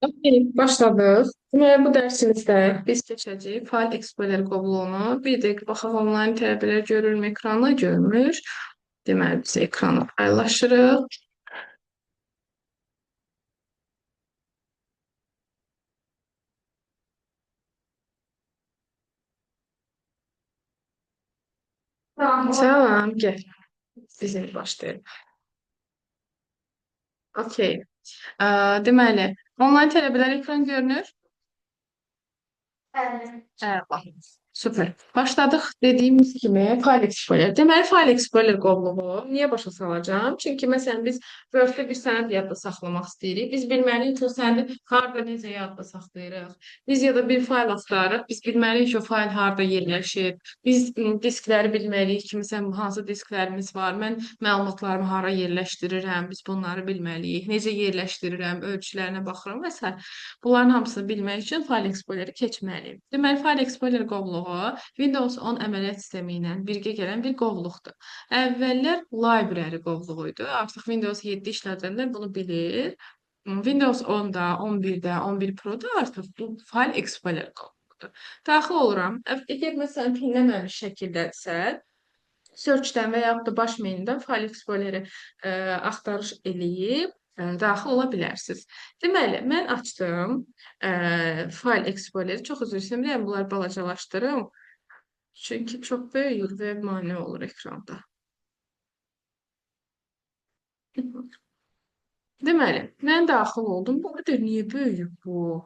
Okay, başladıq. Deməli, bu dərsimizdə biz keçəcəyik fayl eksplorer qovluğunu. Bir də baxaq onlayn tələbələr görürmü, ekranda görmür. Deməli, biz ekranı paylaşırıq. Salam, gəl. Bizim başlayırıq. Okay. Deməli, onlayn tələbələr ekran görünür. Əla. Super. Başladıq dediyimiz kimi File Explorer. Deməli, File Explorer qovluğu niyə başa salacağım? Çünki məsələn biz Word-də bir sənəd yadda saxlamaq istəyirik. Biz bilməliyik ki, o sənədi harda necə yadda saxlayırıq. Biz ya da bir fayl axtarırıq. Biz bilməliyik ki, o fayl harda yerləşir. Biz diskləri bilməliyik ki, məsələn, hansı disklərimiz var. Mən məlumatlarımı hara yerləşdirirəm. Biz bunları bilməliyik. Necə yerləşdirirəm, ölçülərinə baxıram və s. Bunların hamısını bilmək üçün File Explorer-i keçməliyim. Deməli, File Explorer qovluğu Windows 10 əməliyyat sistemi ilə birgə gələn bir qovluqdur. Əvvəllər library qovluğuydu. Artıq Windows 7 işlədənlər bunu bilir. Windows 10-da, 11-də, 11 Pro-da artıq bu File Explorer qovluğudur. Daxil oluram. Əgər məsələn pinləməmiş şəkildədirsə, search-dən və yaxud da baş menyudan File Explorer-i axtarış eləyib daxil ola bilərsiniz. Deməli, mən açdım File Explorer-i. Çox üzr istəyirəm, bunları balacalaşdırım. Çünki çox böyük və mane olur ekranda. Deməli, mən daxil oldum. Bu qədər niyə böyük bu?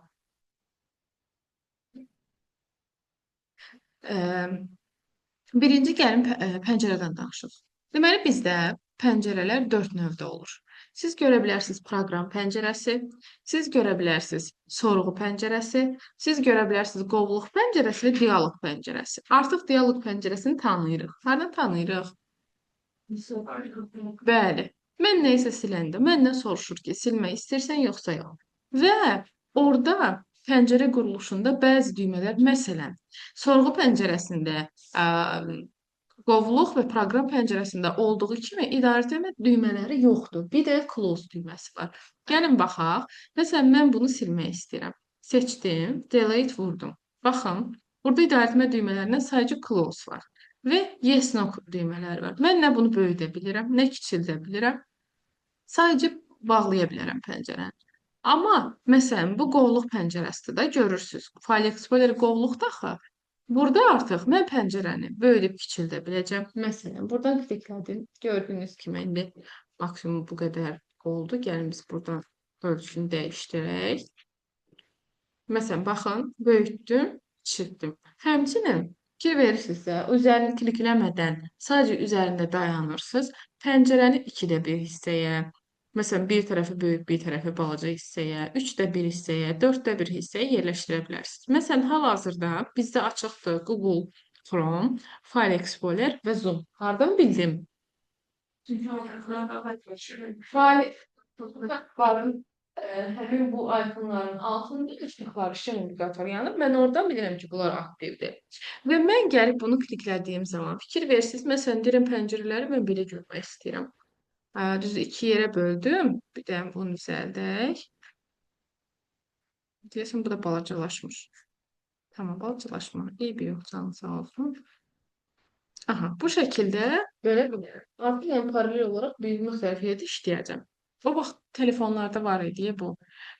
Birinci gəlin pəncərədən danışaq. Deməli, bizdə pəncərələr 4 növdə olur. Siz görə bilərsiniz proqram pəncərəsi, siz görə bilərsiniz sorğu pəncərəsi, siz görə bilərsiniz qovluq pəncərəsi və dialoq pəncərəsi. Artıq dialoq pəncərəsini tanıyırıq. Hardan tanıyırıq? Bəli. Mən nəyisə siləndə məndən soruşur ki, silmək istəyirsən yoxsa yox. Və orada pəncərə quruluşunda bəzi düymələr, məsələn, sorğu pəncərəsində, ə, qovluq və proqram pəncərəsində olduğu kimi idarəetmə düymələri yoxdur. Bir də close düyməsi var. Gəlin baxaq. Məsələn, mən bunu silmək istəyirəm. Seçdim, delete vurdum. Baxın, burada idarəetmə düymələrindən sadəcə close var. Və yes no düymələri var. Mən nə bunu böyüdə bilirəm, nə kiçildə bilirəm. Sadəcə bağlaya bilərəm pəncərəni. Amma məsələn bu qovluq pəncərəsidir də görürsüz. File Explorer qovluqda axı. Burada artıq mən pəncərəni böyüdüb kiçildə biləcəm. Məsələn, buradan kliklədim. Gördüyünüz kimi indi maksimum bu qədər oldu. Gəlin biz buradan ölçünü dəyişdirək. Məsələn, baxın, böyütdüm, kiçiltdim. Həmçinin fikir verirsinizsə, üzərini klikləmədən sadəcə üzərində dayanırsınız. Pəncərəni 2-də 1 hissəyə, məsələn, bir tərəfi böyük, bir tərəfi balaca hissəyə, 3-də 1 hissəyə, 4-də 1 hissəyə yerləşdirə bilərsiniz. Məsələn, hal-hazırda bizdə açıqdır Google Chrome, File Explorer və Zoom. Hardan bildim? Fayl həmin bu ikonların altında işıqlar, işıq indikatoru yanır. Mən oradan bilirəm ki, bunlar aktivdir. Və mən gəlib bunu kliklədiyim zaman fikir versiniz, məsələn, deyirəm pəncərələri mən belə görmək istəyirəm. Düz iki yerə böldüm. Bir də bunu düzəldək. Deyəsən, bu da balacalaşmış. Tamam, balacalaşma. İyi bir yox, canı sağ olsun. Aha, bu şəkildə görə bilərəm. Artıq yəni paralel olaraq böyütmə xəfiyyəti işləyəcəm. O vaxt telefonlarda var idi bu.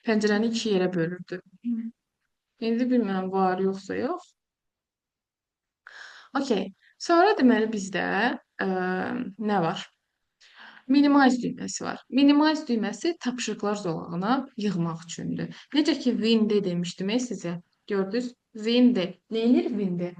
Pəncərəni iki yerə bölürdü. İndi bilmirəm var yoxsa yox. Okay. Sonra deməli bizdə nə var? Minimize düyməsi var. Minimize düyməsi tapşırıqlar zolağına yığmaq üçündür. Necə ki Win-də demişdim sizə. Gördünüz? Win-də. Neyinir Win-də?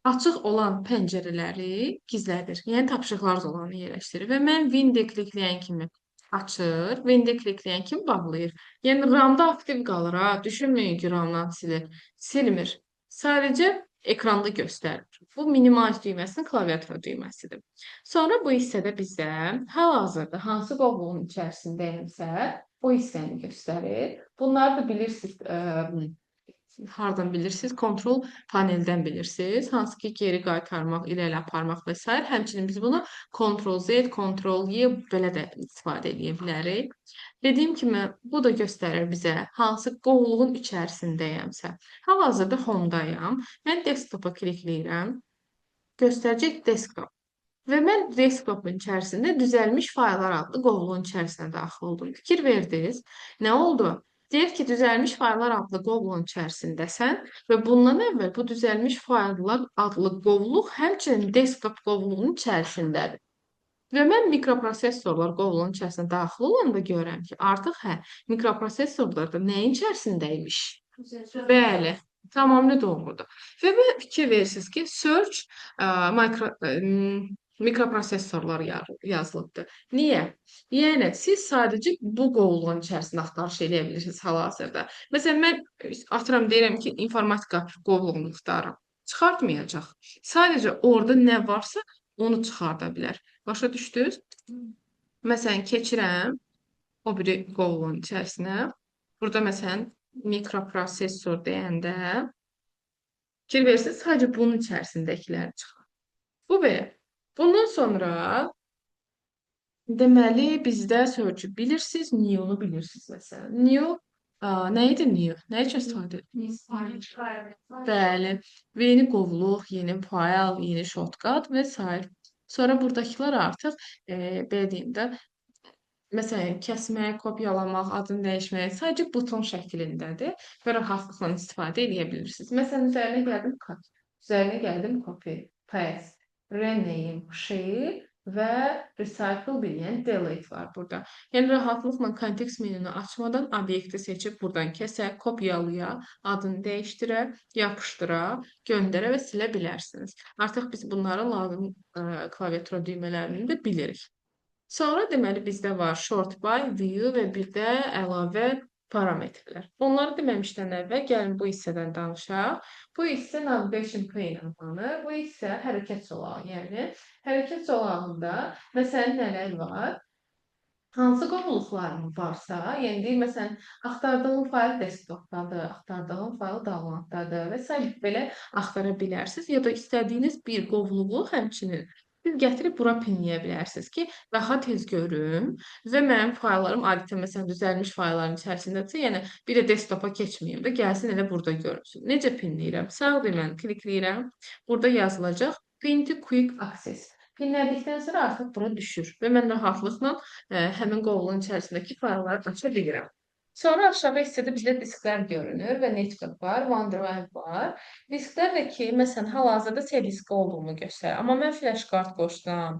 Açıq olan pəncərələri gizlədir. Yəni tapşırıqlar zolağına yerləşdirir. Və mən Win-də klikləyən kimi açır, Win-də klikləyən kimi bağlayır. Yəni RAM-da aktiv qalır ha. Düşünməyin ki, RAM-dan silir. Silmir. Sadəcə ekranda göstərir. Bu minimize düyməsinin klaviatura düyməsidir. Sonra bu hissədə bizdə hal-hazırda hansı qovluğun içərisindəyimsə, o hissəni göstərir. Bunları da bilirsiniz, hardan bilirsiniz? Kontrol paneldən bilirsiniz. Hansı ki, geri qaytarmaq, irəli aparmaq və s. Həmçinin biz bunu Ctrl Z, Ctrl Y belə də istifadə edə bilərik. Dediyim kimi, bu da göstərir bizə hansı qovluğun içərisindəyəmsə. Hal-hazırda Home-dayam. Mən Desktop-a klikləyirəm. Göstərəcək Desktop. Və mən desktopun içərisində düzəlmiş fayllar adlı qovluğun içərisinə daxil oldum. Fikir verdiniz. Nə oldu? Deyək ki, düzəlmiş fayllar adlı qovluğun içərisindəsən və bundan əvvəl bu düzəlmiş fayllar adlı qovluq həmçinin desktop qovluğunun içərisindədir. Və mən mikroprosesorlar qovluğunun içərisinə daxil olanda görürəm ki, artıq mikroprosesorlar da nəyin içərisindəymiş? Bəli, tamamilə doğrudur. Və fikir verirsiniz ki, search mikroprosesorlar yazılıbdır. Niyə? Yəni, siz sadəcə bu qovluğun içərisində axtarış edə bilirsiniz hal-hazırda. Məsələn, mən atıram deyirəm ki, informatika qovluğunu axtarıram. Çıxartmayacaq. Sadəcə orada nə varsa onu çıxarda bilər. Başa düşdünüz? Məsələn, keçirəm o biri qovluğun içərisinə. Burada məsələn, mikroprosesor deyəndə fikir verirsiniz, sadəcə bunun içərisindəkiləri çıxar. Bu belə. Bundan sonra deməli bizdə search-ü bilirsiniz, new-nu bilirsiniz məsələn. New nə idi new? Nə üçün istifadə edilir? Bəli. Yeni qovluq, yeni fayl, yeni shortcut və s. Sonra buradakılar artıq belə deyim də məsələn, kəsmək, kopyalamaq, adını dəyişmək sadəcə buton şəklindədir və rahatlıqla istifadə edə bilirsiniz. Məsələn, üzərinə gəldim cut, üzərinə gəldim copy, paste, rename, share və recycle bilən delete var burada. Yəni, rahatlıqla kontekst menünü açmadan obyekti seçib buradan kəsə, kopyalaya, adını dəyişdirə, yapışdıra, göndərə və silə bilərsiniz. Artıq biz bunların lazım klaviatura düymələrini də bilirik. Sonra deməli bizdə var short by, view və bir də əlavə parametrlər. Onları deməmişdən əvvəl gəlin bu hissədən danışaq. Bu hissə navigation pane adlanır. Bu hissə hərəkət zolağı. Yəni hərəkət zolağında məsələn nələr var? Hansı qovluqlarım varsa, yəni məsələn axtardığım fayl desktopdadır, axtardığım fayl downloaddadır və s. belə axtara bilərsiniz ya da istədiyiniz bir qovluğu həmçinin siz gətirib bura pinləyə bilərsiniz ki, daha tez görüm və mənim fayllarım adətən məsələn düzəlmiş faylların içərisindədirsə, yəni bir də desktopa keçməyim də gəlsin elə burada görünsün. Necə pinləyirəm? Sağ düyməni klikləyirəm. Burada yazılacaq pin to quick access. Pinlədikdən sonra artıq bura düşür və mən rahatlıqla həmin qovluğun içərisindəki faylları aça bilirəm. Sonra aşağı hissədə bizdə disklər görünür və network var, OneDrive var. Disklər də ki, məsələn, hal-hazırda C diski olduğumu göstərir. Amma mən flash kart qoşsam,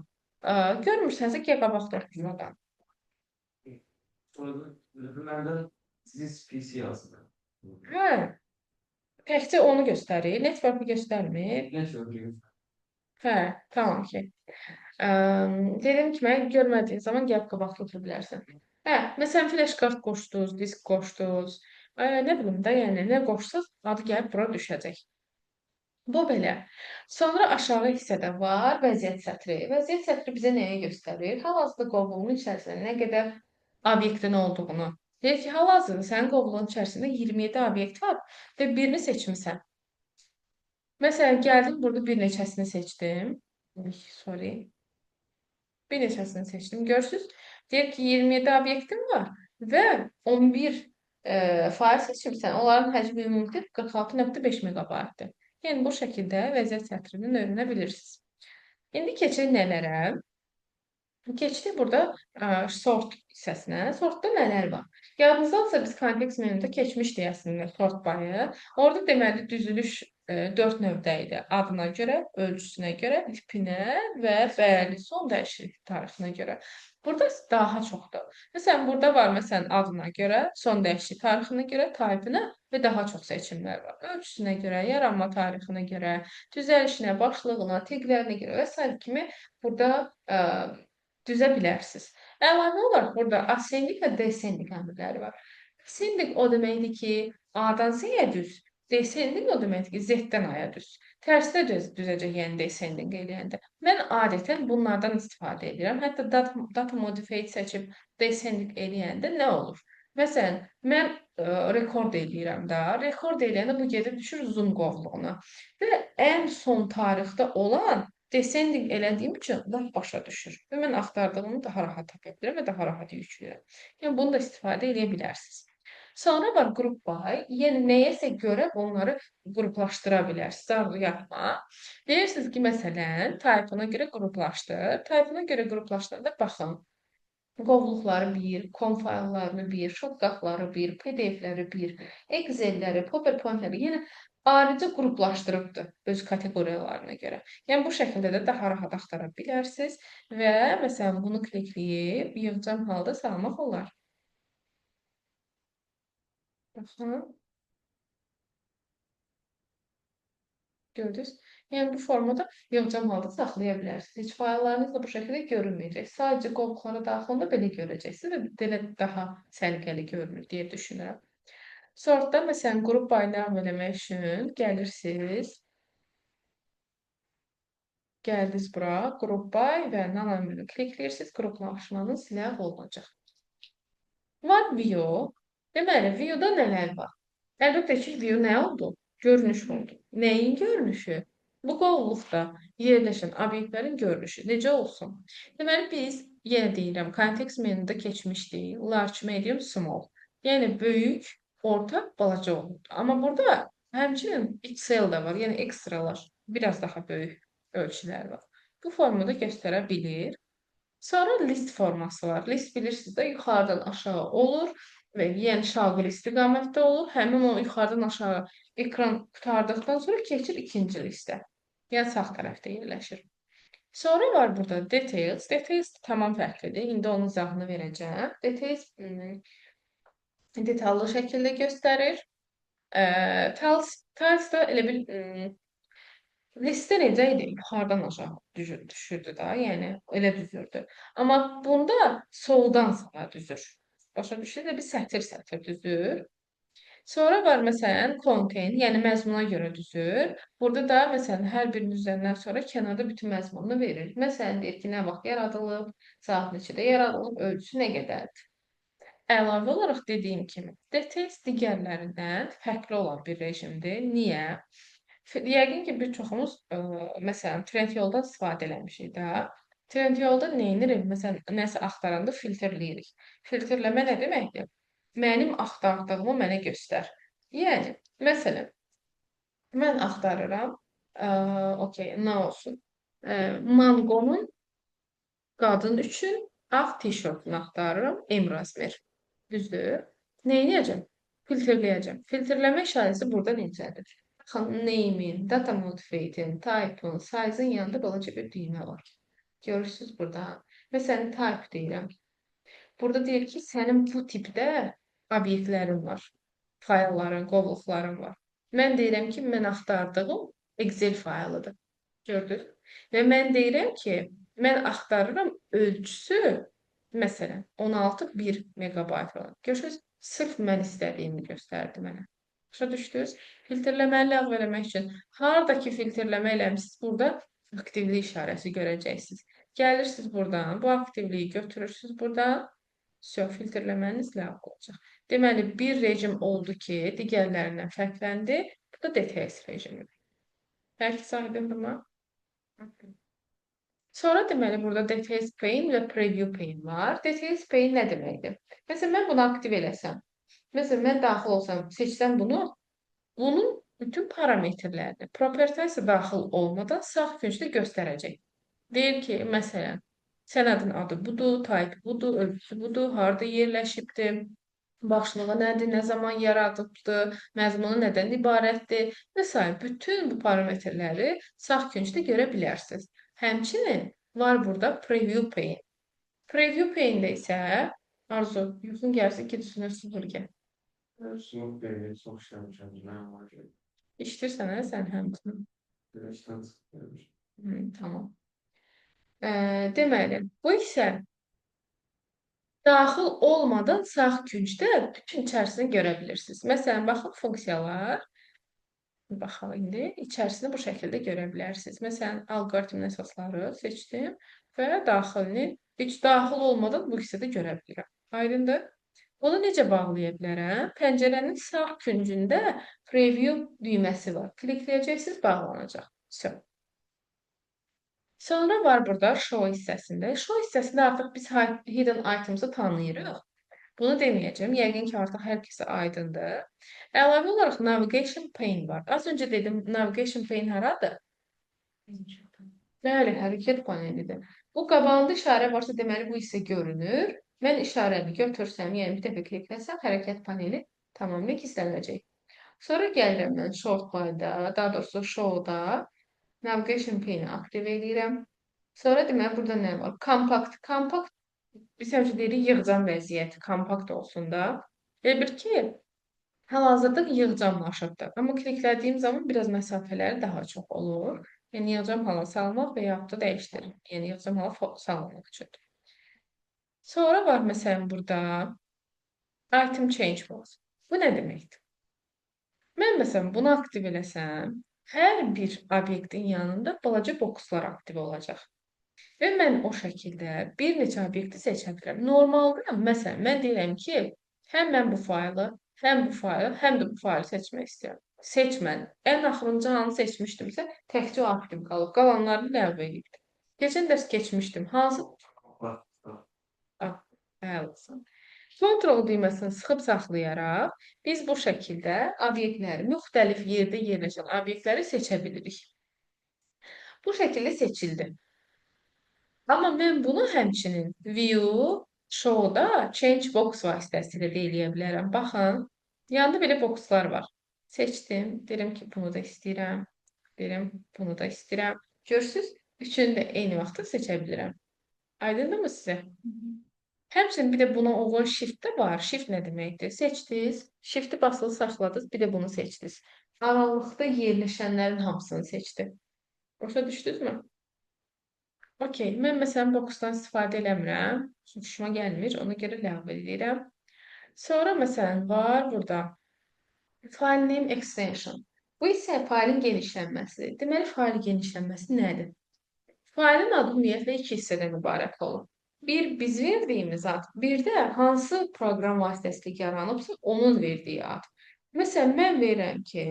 görmürsənsə ki, qabaqda oxumadan. Sonra siz PC yazdı. Hə, təkcə onu göstərir, network-ı göstərmir. Hə, tamam ki. Dediyim kimi, görmədiyin zaman gəlib qabaqda otura bilərsən. Hə, məsələn, flash kart qoşdunuz, disk qoşdunuz, nə bilim də, yəni nə qoşsaq, adı gəlib bura düşəcək. Bu belə. Sonra aşağı hissədə var vəziyyət sətri. Vəziyyət sətri bizə nəyi göstərir? Hal-hazırda qovluğun içərisində nə qədər obyektin olduğunu. Deyək ki, hal-hazırda sənin qovluğun içərisində 27 obyekt var və birini seçmisən. Məsələn, gəldim, burada bir neçəsini seçdim. Sorry. Bir neçəsini seçdim. Görürsünüz, deyək ki, 27 obyektim var və 11 fayl seçmirsən. Onların həcmi ümumi 46.5 megabaytdır. Yəni, bu şəkildə vəziyyət sətrinin öyrənə bilirsiniz. İndi keçək nələrə? Keçdik burada sort hissəsinə. Sortda nələr var? Yadınızdadırsa biz kontekst menüdə keçmişdik əslində sort bayı. Orada deməli düzülüş 4 növdə idi. Adına görə, ölçüsünə görə, tipinə və bəli son dəyişiklik tarixinə görə. Burada daha çoxdur. Məsələn, burada var məsələn adına görə, son dəyişiklik tarixinə görə, taypına və daha çox seçimlər var. Ölçüsünə görə, yaranma tarixinə görə, düzəlişinə, başlığına, teqlərinə görə və s. kimi burada düzə bilərsiniz. Əlavə olaraq burada ascending və descending əmrləri var. Ascending o deməkdir ki, A-dan Z-yə düz. Descending o deməkdir ki, Z-dən A-ya düz. Tərsdə düzəcək, yəni descending eləyəndə. Mən adətən bunlardan istifadə edirəm. Hətta data modified seçib descending eləyəndə nə olur? Məsələn, mən rekord eləyirəm də. Rekord eləyəndə bu gedib düşür Zoom qovluğuna. Və ən son tarixdə olan descending elədiyim üçün lap başa düşür. Və mən axtardığımı daha rahat tapa bilirəm və daha rahat yükləyirəm. Yəni bunu da istifadə edə bilərsiniz. Sonra var Group by. Yəni nəyəsə görə bunları qruplaşdıra bilərsiniz. Arzu yapma. Deyirsiniz ki, məsələn, taypına görə qruplaşdır. Taypına görə qruplaşdıranda baxın. Qovluqları bir, com fayllarını bir, shortcutları bir, PDF-ləri bir, Excel-ləri, PowerPoint-ləri, yəni ayrıca qruplaşdırıbdır öz kateqoriyalarına görə. Yəni bu şəkildə də daha rahat axtara bilərsiniz və məsələn bunu klikləyib yığcam halda salmaq olar. Baxın, gördünüz? Yəni bu formada yığcam halda saxlaya bilərsiniz. Heç fayllarınız da bu şəkildə görünməyəcək. Sadəcə qovluqlara daxil olanda belə görəcəksiniz və belə daha səliqəli görünür deyə düşünürəm. Sortda məsələn qrup by ləğv eləmək üçün gəlirsiniz. Gəldiniz bura, qrup by və none əmrini klikləyirsiniz, qruplaşmanız ləğv olunacaq. Var view. Deməli, view-da nələr var? Əlbəttə ki, view nə oldu? Görünüş oldu. Nəyin görünüşü? Bu qovluqda yerləşən obyektlərin görünüşü. Necə olsun? Deməli, biz, yenə deyirəm, kontekst menuda keçmişdik. Large, medium, small. Yəni, böyük, orta, balaca olurdu. Amma burada həmçinin XL də var, yəni ekstralar, biraz daha böyük ölçülər var. Bu formada göstərə bilir. Sonra list forması var. List bilirsiniz də yuxarıdan aşağı olur və yəni şaquli istiqamətdə olur. Həmin o yuxarıdan aşağı ekran qurtardıqdan sonra keçir ikinci listə. Yəni sağ tərəfdə yerləşir. Sonra var burada details. Details tamam fərqlidir. İndi onun izahını verəcəm. Details detallı şəkildə göstərir. Tiles da elə bil listə necə idi? Yuxarıdan aşağı düşürdü da, yəni elə düzürdü. Amma bunda soldan sağa düzür. Başa düşdünüz? Bir sətir-sətir düzür. Sonra var məsələn content, yəni məzmuna görə düzür. Burada da məsələn hər bir düzəndən sonra kənarda bütün məzmununu verir. Məsələn deyir ki, nə vaxt yaradılıb, saat neçədə yaradılıb, ölçüsü nə qədərdir. Əlavə olaraq dediyim kimi, details digərlərindən fərqli olan bir rejimdir. Niyə? Yəqin ki, bir çoxumuz məsələn Trendyoldan istifadə eləmişik də. Trendyolda nə edirik? Məsələn, nəsə axtaranda filtrləyirik. Filtrləmə nə deməkdir? Mənim axtardığımı mənə göstər. Yəni, məsələn, mən axtarıram, okey, nə olsun? Manqonun qadın üçün ağ tişörtünü axtarıram, M razmer. Düzdür? Nə edəcəm? Filtrləyəcəm. Filtrləmə işarəsi burada necədir? Baxın, name-in, data motivating, type-ın, size-ın yanında balaca bir düymə var. Görürsünüz burada. Məsələn, type deyirəm. Burada deyir ki, sənin bu tipdə obyektlərin var. Faylların, qovluqların var. Mən deyirəm ki, mən axtardığım Excel faylıdır. Gördünüz? Və mən deyirəm ki, mən axtarıram ölçüsü, məsələn, 16,1 megabayt olan. Görürsünüz, sırf mən istədiyimi göstərdi mənə. Başa düşdünüz? Filtrləməni ləğv eləmək üçün haradakı filtrləmə eləmişsiniz, burada aktivlik işarəsi görəcəksiniz. Gəlirsiniz buradan, bu aktivliyi götürürsünüz buradan, filtrləməniz ləğv olacaq. Deməli, bir rejim oldu ki, digərlərindən fərqləndi. Bu da details rejimidir. Hər iki sahibimə. Sonra deməli, burada details pane və preview pane var. Details pane nə deməkdir? Məsələn, mən bunu aktiv eləsəm. Məsələn, mən daxil olsam, seçsəm bunu, bunun bütün parametrlərini propertisə daxil olmadan sağ küncdə göstərəcək. Deyir ki, məsələn, sənədin adı budur, type budur, ölçüsü budur, harada yerləşibdir, başlığı nədir, nə zaman yaradıbdır, məzmunu nədən ibarətdir və s. Bütün bu parametrləri sağ küncdə görə bilərsiniz. Həmçinin var burada preview pane. Preview pane-də isə Arzu, yuxun gəlsin ki, düşünür süpürgə. Sınıf belli, çok şey yapacağım. Ne var ki? İşitirsən, hə, sən həmçinin. Güneşten sıkılmış. Tamam. Deməli, bu isə daxil olmadan sağ küncdə bütün içərisini görə bilirsiniz. Məsələn, baxın, funksiyalar. Baxaq indi. İçərisini bu şəkildə görə bilərsiniz. Məsələn, alqoritmin əsasları seçdim və daxilini heç daxil olmadan bu hissədə görə bilirəm. Aydındır? Onu necə bağlaya bilərəm? Pəncərənin sağ küncündə preview düyməsi var. Klikləyəcəksiniz, bağlanacaq. Все. Sonra var burada show hissəsində. Show hissəsində artıq biz hidden items'ı tanıyırıq. Bunu deməyəcəm. Yəqin ki, artıq hər kəsə aydındır. Əlavə olaraq navigation pane var. Az öncə dedim, navigation pane haradır? Bəli, hərəkət panelidir. Bu qabağında işarə varsa, deməli bu hissə görünür. Mən işarəni götürsəm, yəni bir dəfə klikləsəm, hərəkət paneli tamamilə gizlənəcək. Sonra gəlirəm mən short by-da, daha doğrusu show-da navigation pane-i aktiv edirəm. Sonra deməli burada nə var? Kompakt. Kompakt biz həmişə deyirik yığcam vəziyyət, kompakt olsun da. Elə bir ki, hal-hazırda yığcamlaşıbdır. Amma kliklədiyim zaman biraz məsafələri daha çox olur. Yəni yığcam hala salmaq və yaxud da dəyişdirim. Yəni yığcam hala salmamaq üçün. Sonra var məsələn burada item change box. Bu nə deməkdir? Mən məsələn bunu aktiv eləsəm, hər bir obyektin yanında balaca bokslar aktiv olacaq. Və mən o şəkildə bir neçə obyekti seçə bilərəm. Normalda, məsələn, mən deyirəm ki, həm mən bu faylı, həm bu faylı, həm də bu faylı seçmək istəyirəm. Seçmən. Ən axırıncı hansı seçmişdimsə, təkcə o aktiv qalıb. Qalanlarını ləğv edildi. Keçən dərs keçmişdim. Hansı? Bəli. Kontrol düyməsini sıxıb saxlayaraq biz bu şəkildə obyektləri, müxtəlif yerdə yerləşən obyektləri seçə bilirik. Bu şəkildə seçildi. Amma mən bunu həmçinin view, show-da change box vasitəsilə də eləyə bilərəm. Baxın, yanında belə boxlar var. Seçdim, deyirəm ki, bunu da istəyirəm. Deyirəm, bunu da istəyirəm. Görürsünüz, üçünü də eyni vaxtda seçə bilirəm. Aydındırmı sizə? Həmçinin bir də buna olan shift də var. Shift nə deməkdir? Seçdiniz, shift-i basılı saxladınız, bir də bunu seçdiniz. Aralıqda yerləşənlərin hamısını seçdi. Başa düşdünüzmü? Okey, mən məsələn boxdan istifadə eləmirəm. Çünki xoşuma gəlmir, ona görə ləğv edirəm. Sonra məsələn var burada file name extension. Bu isə faylın genişlənməsi. Deməli, faylın genişlənməsi nədir? Faylın adı ümumiyyətlə iki hissədən ibarət olur. Bir, biz verdiyimiz ad, bir də hansı proqram vasitəsilə yaranıbsa, onun verdiyi ad. Məsələn, mən verirəm ki,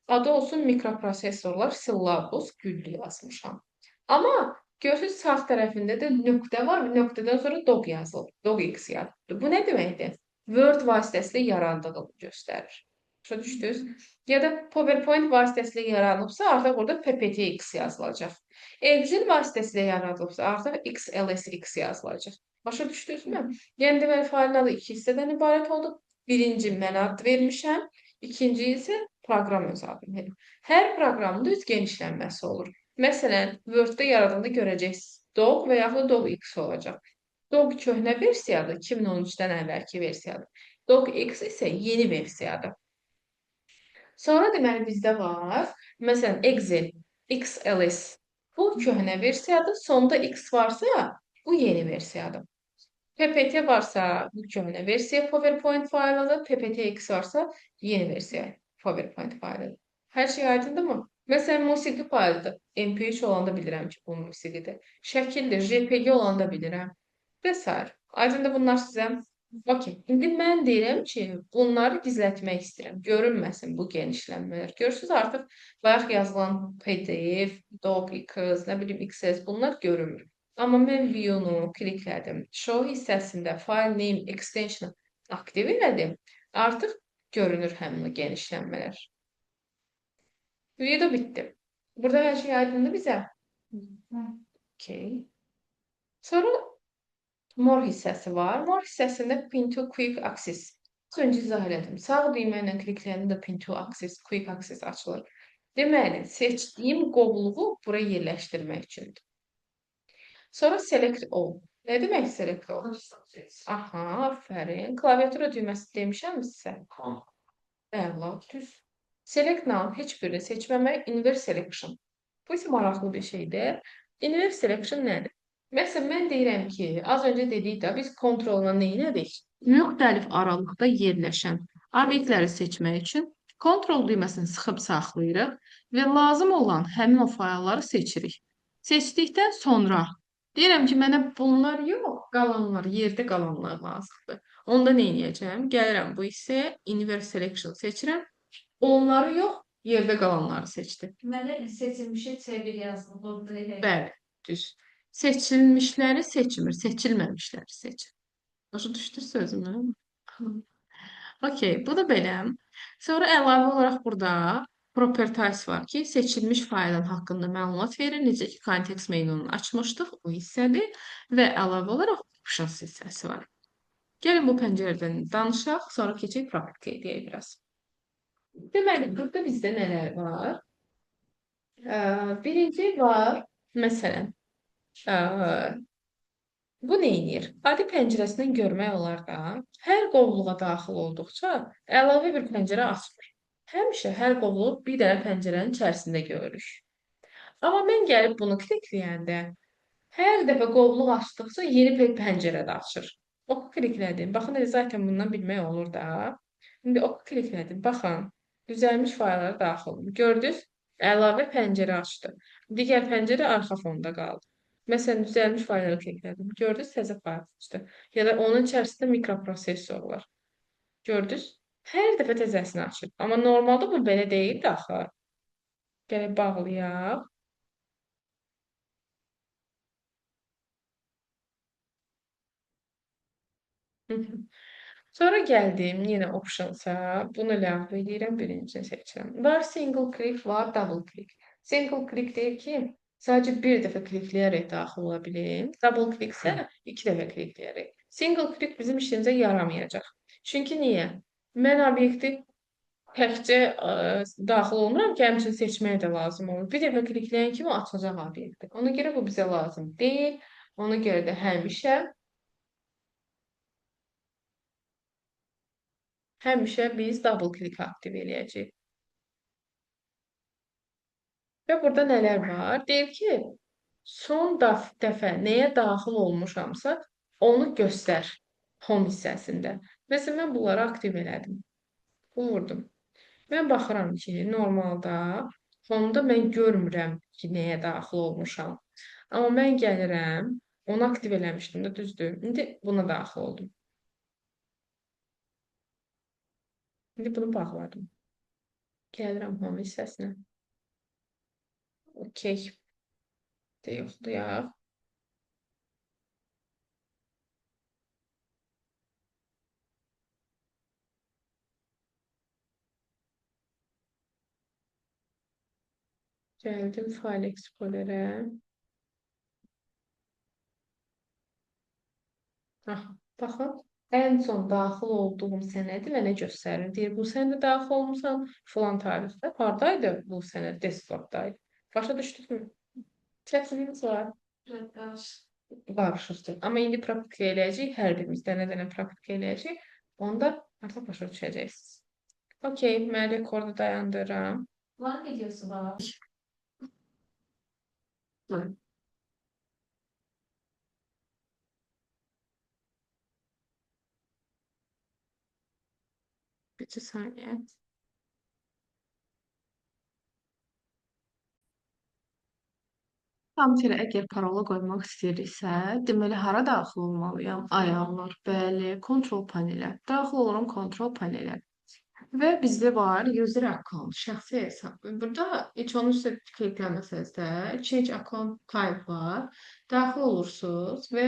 adı olsun mikroprosesorlar syllabus güllü yazmışam. Amma görürsünüz, sağ tərəfində də nöqtə var və nöqtədən sonra dog yazılır. Dogx yazılır. Bu nə deməkdir? Word vasitəsilə yarandığını göstərir. Başa düşdünüz? Ya da PowerPoint vasitəsilə yaranıbsa, artıq orada PPTX yazılacaq. Excel vasitəsilə yaradılıbsa, artıq XLSX yazılacaq. Başa düşdünüzmü? Yəni, deməli, faylın adı iki hissədən ibarət oldu. Birinci mən ad vermişəm, ikinci isə proqram öz adını verir. Hər proqramın da öz genişlənməsi olur. Məsələn, Word-də yaradanda görəcəksiniz. Dog və yaxud da Dogx olacaq. Dog köhnə versiyadır, 2013-dən əvvəlki versiyadır. Dogx isə yeni versiyadır. Sonra deməli bizdə var, məsələn, Excel, XLS. Bu köhnə versiyadır, sonda X varsa, bu yeni versiyadır. PPT varsa, bu köhnə versiya PowerPoint faylıdır, PPTX varsa, yeni versiya PowerPoint faylıdır. Hər şey aydındır mı? Məsələn, musiqi faylıdır. MP3 olanda bilirəm ki, bu musiqidir. Şəkildir, JPG olanda bilirəm. Və s. Aydındır bunlar sizə. Bakın, indi mən deyirəm ki, bunları gizlətmək istəyirəm. Görünməsin bu genişlənmələr. Görürsünüz, artıq bayaq yazılan PDF, DocX, nə bilim, XS bunlar görünmür. Amma mən view-nu kliklədim. Show hissəsində file name extension aktiv elədim. Artıq görünür həmin genişlənmələr. Video bitdi. Burada hər şey aydındır bizə. Okay. Sonra more hissəsi var. More hissəsində Pin to Quick Access. Az öncə izah elədim. Sağ düymə ilə klikləyəndə Pin to Access, Quick Access açılır. Deməli, seçdiyim qovluğu bura yerləşdirmək üçündür. Sonra Select All. Nə demək Select All? Aha, aferin. Klaviatura düyməsi demişəm sizə. Əla, düz. Select now, heç birini seçməmək, Inverse Selection. Bu isə maraqlı bir şeydir. Inverse Selection nədir? Məsələn, mən deyirəm ki, az öncə dedik də, biz kontrolla nə edirik? Müxtəlif aralıqda yerləşən obyektləri seçmək üçün kontrol düyməsini sıxıb saxlayırıq və lazım olan həmin o faylları seçirik. Seçdikdən sonra Deyirəm ki, mənə bunlar yox, qalanlar, yerdə qalanlar lazımdır. Onda nə edəcəm? Gəlirəm bu hissəyə, Inverse Selection seçirəm. Onları yox, yerdə qalanları seçdim. Mənə seçilmişi çevir yazdım. Burada elə. Bəli, düz. Seçilmişləri seçmir, seçilməmişləri seçir. Başa düşdü sözümü? Okey, bu da belə. Sonra əlavə olaraq burada properties var ki, seçilmiş faylın haqqında məlumat verir. Necə ki, context menunu açmışdıq, o hissədir və əlavə olaraq options hissəsi var. Gəlin bu pəncərədən danışaq, sonra keçək praktikaya deyək biraz. Deməli, burada bizdə nələr var? Birinci var, məsələn, bu nə edir? Adi pəncərəsindən görmək olar da, hər qovluğa daxil olduqca əlavə bir pəncərə açmır. Həmişə hər qovluq bir dənə pəncərənin içərisində görürük. Amma mən gəlib bunu klikləyəndə, hər dəfə qovluq açdıqca yeni bir pəncərə də açır. Oku kliklədim. Baxın, zaten bundan bilmək olur da. İndi oku kliklədim. Baxın, düzəlmiş fayllara daxil olun. Gördünüz? Əlavə pəncərə açdı. Digər pəncərə arxa fonda qaldı. Məsələn, düzəlmiş faylları kliklədim. Gördünüz, təzə fayl açdı. Ya da onun içərisində mikroprosesor var. Gördünüz? Hər dəfə təzəsini açır. Amma normalda bu belə deyil də axı. Gələk bağlayaq. Sonra gəldim yenə optionsa, bunu ləğv edirəm, birincisini seçirəm. Var single click, var double click. Single click deyir ki, sadəcə bir dəfə klikləyərək daxil ola bilim. Double click isə iki dəfə klikləyərək. Single click bizim işimizə yaramayacaq. Çünki niyə? Mən obyekti təkcə daxil olmuram ki, həmçinin seçmək də lazım olur. Bir dəfə klikləyən kimi açacaq obyekti. Ona görə bu bizə lazım deyil. Ona görə də həmişə biz double click aktiv eləyəcəyik. Və burada nələr var? Deyir ki, son dəfə nəyə daxil olmuşamsa, onu göstər home hissəsində. Məsələn, mən bunları aktiv elədim. Vurdum. Mən baxıram ki, normalda home'da mən görmürəm ki, nəyə daxil olmuşam. Amma mən gəlirəm, onu aktiv eləmişdim də, düzdür. İndi buna daxil oldum. İndi bunu bağladım. Gəlirəm home hissəsinə. Okey. De yoxlayaq. Gəldim File Explorer'ə. Baxın, ən son daxil olduğum sənədi mənə göstərir. Deyir, bu sənədə daxil olmusan filan tarixdə. Hardaydı bu sənəd? Desktopdaydı. Başa düşdünüzmü? Çətinliğiniz var. Qarışıqdır. Amma indi praktika eləyəcəyik. Hər birimiz dənə-dənə praktika eləyəcəyik. Onda artıq başa düşəcəksiniz. Okey, mən rekordu dayandırıram. Var videosu var. Bir saniyə. Kompüterə əgər parola qoymaq istəyiriksə, deməli hara daxil olmalıyam? Ayarlar, bəli, kontrol panelə. Daxil oluram kontrol panelə. Və bizdə var user account, şəxsi hesab. Burada heç onun üstə klikləməsəz də change account type var. Daxil olursunuz və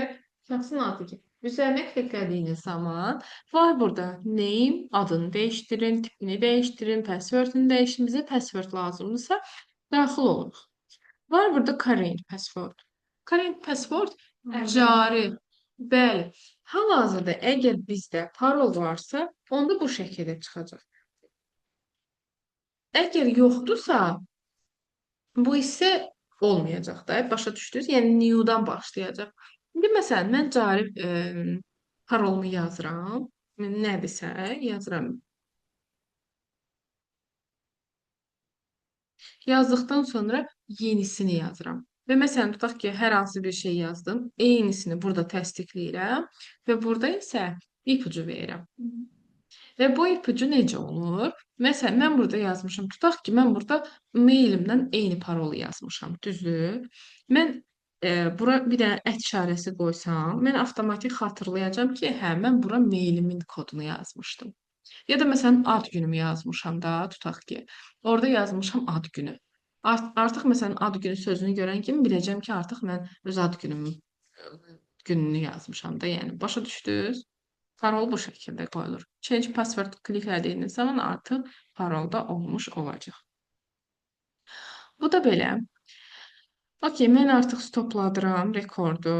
şəxsin adı ki, üzərinə kliklədiyiniz zaman var burada name, adını dəyişdirin, tipini dəyişdirin, password'unu dəyişdirin. Bizə password lazımdırsa daxil oluruq. Var burada current password. Current password cari. Bəli. Hal-hazırda əgər bizdə parol varsa, onda bu şəkildə çıxacaq. Əgər yoxdursa, bu isə olmayacaq da. Başa düşdünüz? Yəni new-dan başlayacaq. İndi məsələn, mən cari parolumu yazıram. Nədirsə, yazıram. Yazdıqdan sonra yenisini yazıram. Və məsələn, tutaq ki, hər hansı bir şey yazdım. Eynisini burada təsdiqləyirəm və burada isə ipucu verirəm. Və bu ipucu necə olur? Məsələn, mən burada yazmışam. Tutaq ki, mən burada mailimdən eyni parolu yazmışam. Düzdür? Mən Bura bir dənə ət işarəsi qoysam, mən avtomatik xatırlayacağam ki, hə, mən bura mailimin kodunu yazmışdım. Ya da məsələn ad günümü yazmışam da, tutaq ki, orada yazmışam ad günü. Artıq məsələn ad günü sözünü görən kimi biləcəm ki, artıq mən öz ad günümün gününü yazmışam da, yəni başa düşdünüz? Parol bu şəkildə qoyulur. Change password klik etdiyiniz zaman artıq parol da olmuş olacaq. Bu da belə. Okey, mən artıq stopladıram rekordu.